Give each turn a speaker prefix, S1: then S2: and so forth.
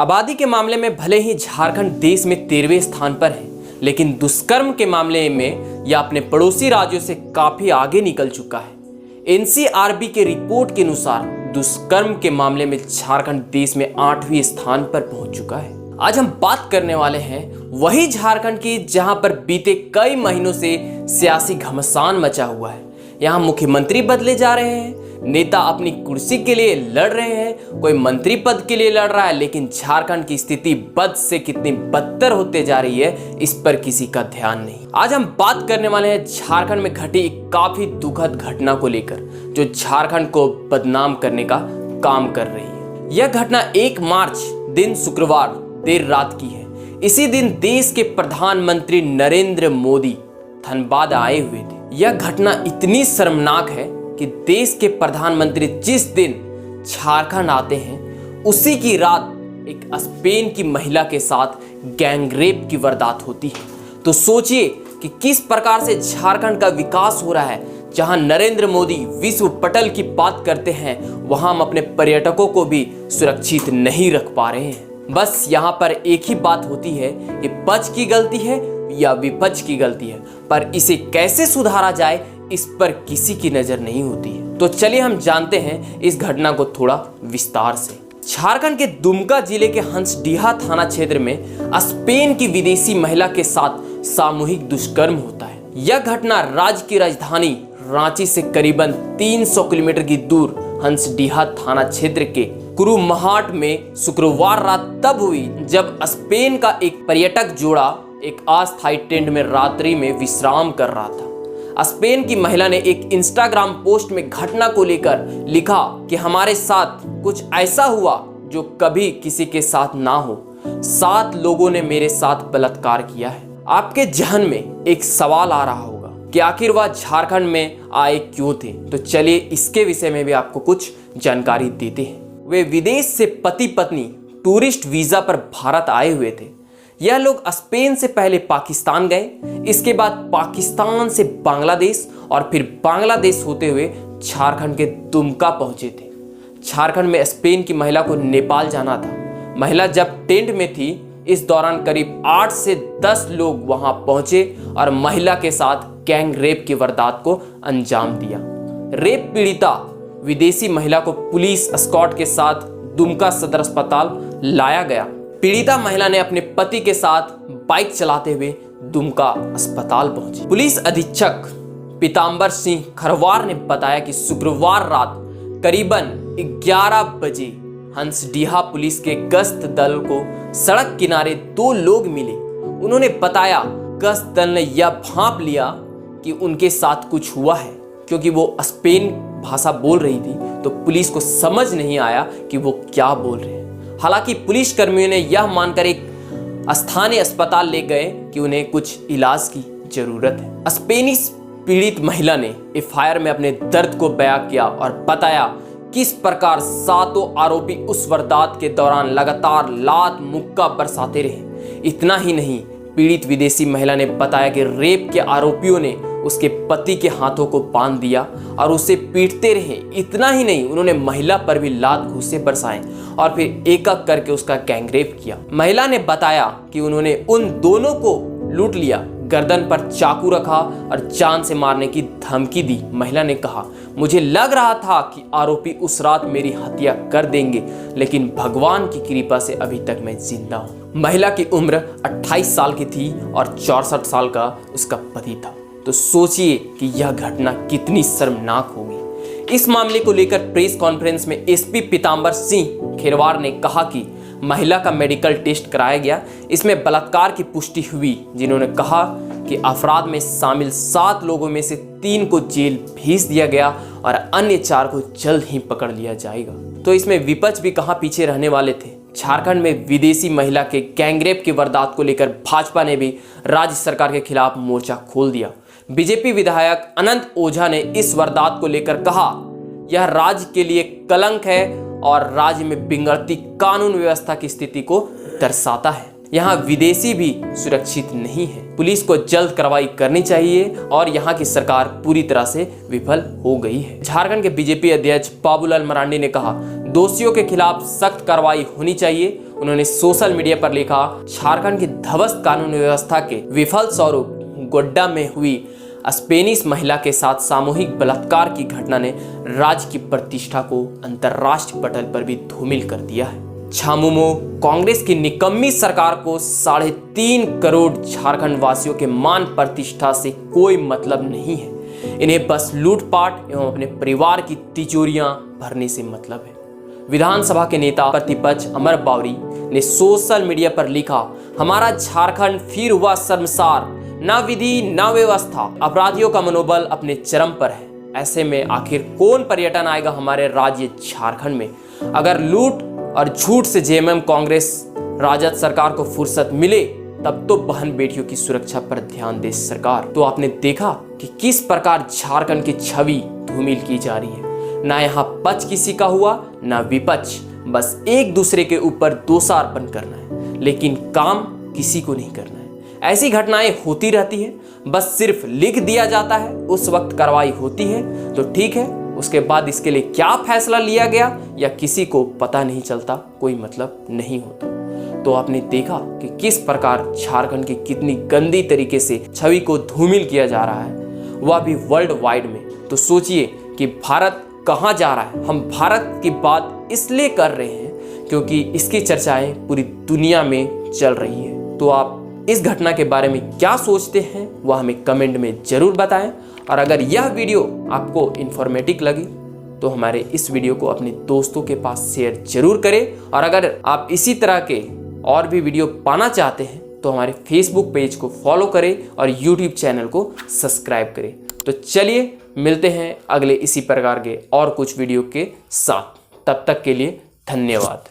S1: आबादी के मामले में भले ही झारखंड देश में 13वें स्थान पर है, लेकिन दुष्कर्म के मामले में यह अपने पड़ोसी राज्यों से काफी आगे निकल चुका है। एनसीआरबी के रिपोर्ट के अनुसार दुष्कर्म के मामले में झारखंड देश में 8वें स्थान पर पहुंच चुका है। आज हम बात करने वाले हैं वही झारखंड की, जहां पर बीते कई महीनों से सियासी घमासान मचा हुआ है। यहां मुख्यमंत्री बदले जा रहे हैं, नेता अपनी कुर्सी के लिए लड़ रहे हैं, कोई मंत्री पद के लिए लड़ रहा है, लेकिन झारखंड की स्थिति बद से कितनी बदतर होते जा रही है, इस पर किसी का ध्यान नहीं। आज हम बात करने वाले हैं झारखंड में घटी एक काफी दुखद घटना को लेकर, जो झारखंड को बदनाम करने का काम कर रही है। यह घटना 1 मार्च दिन शुक्रवार देर रात की है। इसी दिन देश के प्रधानमंत्री नरेंद्र मोदी धनबाद आए हुए थे। यह घटना इतनी शर्मनाक है कि देश के प्रधानमंत्री जिस दिन झारखंड आते हैं, उसी की रात एक स्पेन की महिला के साथ गैंगरेप की वारदात होती है। तो सोचिए कि किस प्रकार से झारखंड का विकास हो रहा है। जहां नरेंद्र मोदी विश्व पटल की बात करते हैं, वहां हम अपने पर्यटकों को भी सुरक्षित नहीं रख पा रहे हैं। बस यहाँ पर एक ही बात होती है, ये पक्ष की गलती है या विपक्ष की गलती है, पर इसे कैसे सुधारा जाए इस पर किसी की नजर नहीं होती है। तो चलिए हम जानते हैं इस घटना को थोड़ा विस्तार से। झारखंड के दुमका जिले के हंसडीहा थाना क्षेत्र में स्पेन की विदेशी महिला के साथ सामूहिक दुष्कर्म होता है। यह घटना राज्य की राजधानी रांची से करीबन 300 किलोमीटर की दूर हंसडीहा थाना क्षेत्र के कुरुमहाट में शुक्रवार रात तब हुई जब स्पेन का एक पर्यटक जोड़ा एक अस्थायी टेंट में रात्रि में विश्राम कर रहा था। स्पेन की महिला ने एक इंस्टाग्राम पोस्ट में घटना को लेकर लिखा कि हमारे साथ कुछ ऐसा हुआ जो कभी किसी के साथ ना हो। 7 लोगों ने मेरे साथ बलात्कार किया है। आपके जहन में एक सवाल आ रहा होगा कि आखिर वह झारखंड में आए क्यों थे। तो चलिए इसके विषय में भी आपको कुछ जानकारी देते हैं। वे विदेश से पति पत्नी टूरिस्ट वीजा पर भारत आए हुए थे। यह लोग स्पेन से पहले पाकिस्तान गए, इसके बाद पाकिस्तान से बांग्लादेश और फिर बांग्लादेश होते हुए झारखंड के दुमका पहुंचे थे। झारखंड में स्पेन की महिला को नेपाल जाना था। महिला जब टेंट में थी, इस दौरान करीब 8 से 10 लोग वहां पहुंचे और महिला के साथ गैंग रेप की वारदात को अंजाम दिया। रेप पीड़िता विदेशी महिला को पुलिस एस्कॉर्ट के साथ दुमका सदर अस्पताल लाया गया। पीड़िता महिला ने अपने पति के साथ बाइक चलाते हुए दुमका अस्पताल पहुंची। पुलिस अधीक्षक पीताम्बर सिंह खरवार ने बताया कि शुक्रवार रात करीबन 11 बजे हंसडीहा पुलिस के गश्त दल को सड़क किनारे 2 लोग मिले। उन्होंने बताया गश्त दल ने यह भांप लिया कि उनके साथ कुछ हुआ है। क्योंकि वो स्पेन भाषा बोल रही थी तो पुलिस को समझ नहीं आया कि वो क्या बोल रहे हैं। हालांकि पुलिस कर्मियों ने यह मानकर एक स्थानीय अस्पताल ले गए कि उन्हें कुछ इलाज की जरूरत है। स्पेनिश पीड़ित महिला ने एफआईआर में अपने दर्द को बयां किया और बताया किस प्रकार 7 आरोपी उस वारदात के दौरान लगातार लात मुक्का बरसाते रहे। इतना ही नहीं, पीड़ित विदेशी महिला ने बताया कि रेप के आरोपियों ने उसके पति के हाथों को बांध दिया और उसे पीटते रहे। इतना ही नहीं, उन्होंने महिला पर भी लात घूंसे बरसाए और फिर एक एक करके उसका गैंगरेप किया। महिला ने बताया कि उन्होंने उन दोनों को लूट लिया, गर्दन पर चाकू रखा और जान से मारने की धमकी दी। महिला ने कहा, मुझे लग रहा था कि आरोपी उस रात मेरी हत्या कर देंगे, लेकिन भगवान की कृपा से अभी तक मैं जिंदा हूं। महिला की उम्र 28 साल की थी और 64 साल का उसका पति था। तो सोचिए कि यह घटना कितनी शर्मनाक होगी। इस मामले को लेकर प्रेस कॉन्फ्रेंस में एसपी पीताम्बर सिंह खरवार ने कहा कि महिला का मेडिकल टेस्ट कराया गया, इसमें बलात्कार की पुष्टि हुई। जिन्होंने कहा कि अपराध में शामिल 7 लोगों में से 3 को जेल भेज दिया गया और अन्य 4 को जल्द ही पकड़ लिया जाएगा। तो इसमें विपक्ष भी कहां पीछे रहने वाले थे। झारखंड में विदेशी महिला के गैंगरेप की वारदात को लेकर भाजपा ने भी राज्य सरकार के खिलाफ मोर्चा खोल दिया। बीजेपी विधायक अनंत ओझा ने इस वारदात को लेकर कहा, यह राज्य के लिए कलंक है और राज्य में बिगड़ती कानून व्यवस्था की स्थिति को दर्शाता है। यहाँ विदेशी भी सुरक्षित नहीं है। पुलिस को जल्द कार्रवाई करनी चाहिए और यहाँ की सरकार पूरी तरह से विफल हो गई है। झारखंड के बीजेपी अध्यक्ष बाबूलाल मरांडी ने कहा, दोषियों के खिलाफ सख्त कार्रवाई होनी चाहिए। उन्होंने सोशल मीडिया पर लिखा, झारखंड की ध्वस्त कानून व्यवस्था के विफल स्वरूप गोड्डा में हुई स्पेनिश महिला के साथ सामूहिक बलात्कार की घटना ने राज्य की प्रतिष्ठा को अंतर्राष्ट्रीय पटल पर भी धूमिल कर दिया है। झामुमो कांग्रेस की निकम्मी सरकार को 3.5 करोड़ झारखंड वासियों के मान प्रतिष्ठा से कोई मतलब नहीं है। इन्हें बस लूटपाट एवं अपने परिवार की तिजोरियां भरने से मतलब है। विधानसभा के नेता प्रतिपक्ष अमर बावरी ने सोशल मीडिया पर लिखा, हमारा झारखंड फिर हुआ शर्मसार, ना विधि ना व्यवस्था, अपराधियों का मनोबल अपने चरम पर है। ऐसे में आखिर कौन पर्यटन आएगा हमारे राज्य झारखंड में? अगर लूट और झूठ से जेएमएम कांग्रेस राजद सरकार को फुर्सत मिले तब तो बहन बेटियों की सुरक्षा पर ध्यान दे सरकार। तो आपने देखा कि किस प्रकार झारखंड की छवि धूमिल की जा रही है। ना यहाँ पक्ष किसी का हुआ ना विपक्ष, बस एक दूसरे के ऊपर दोषारोपण करना है, लेकिन काम किसी को नहीं करना है। ऐसी घटनाएं होती रहती है, बस सिर्फ लिख दिया जाता है, उस वक्त कार्रवाई होती है तो ठीक है, उसके बाद इसके लिए क्या फैसला लिया गया या किसी को पता नहीं चलता, कोई मतलब नहीं होता। तो आपने देखा कि किस प्रकार झारखंड की कितनी गंदी तरीके से छवि को धूमिल किया जा रहा है, वह भी वर्ल्ड वाइड में। तो सोचिए कि भारत कहाँ जा रहा है। हम भारत की बात इसलिए कर रहे हैं क्योंकि इसकी चर्चाएं पूरी दुनिया में चल रही है। तो आप इस घटना के बारे में क्या सोचते हैं वह हमें कमेंट में जरूर बताएं। और अगर यह वीडियो आपको इन्फॉर्मेटिव लगी तो हमारे इस वीडियो को अपने दोस्तों के पास शेयर जरूर करें। और अगर आप इसी तरह के और भी वीडियो पाना चाहते हैं तो हमारे फेसबुक पेज को फॉलो करें और यूट्यूब चैनल को सब्सक्राइब करें। तो चलिए मिलते हैं अगले इसी प्रकार के और कुछ वीडियो के साथ। तब तक के लिए धन्यवाद।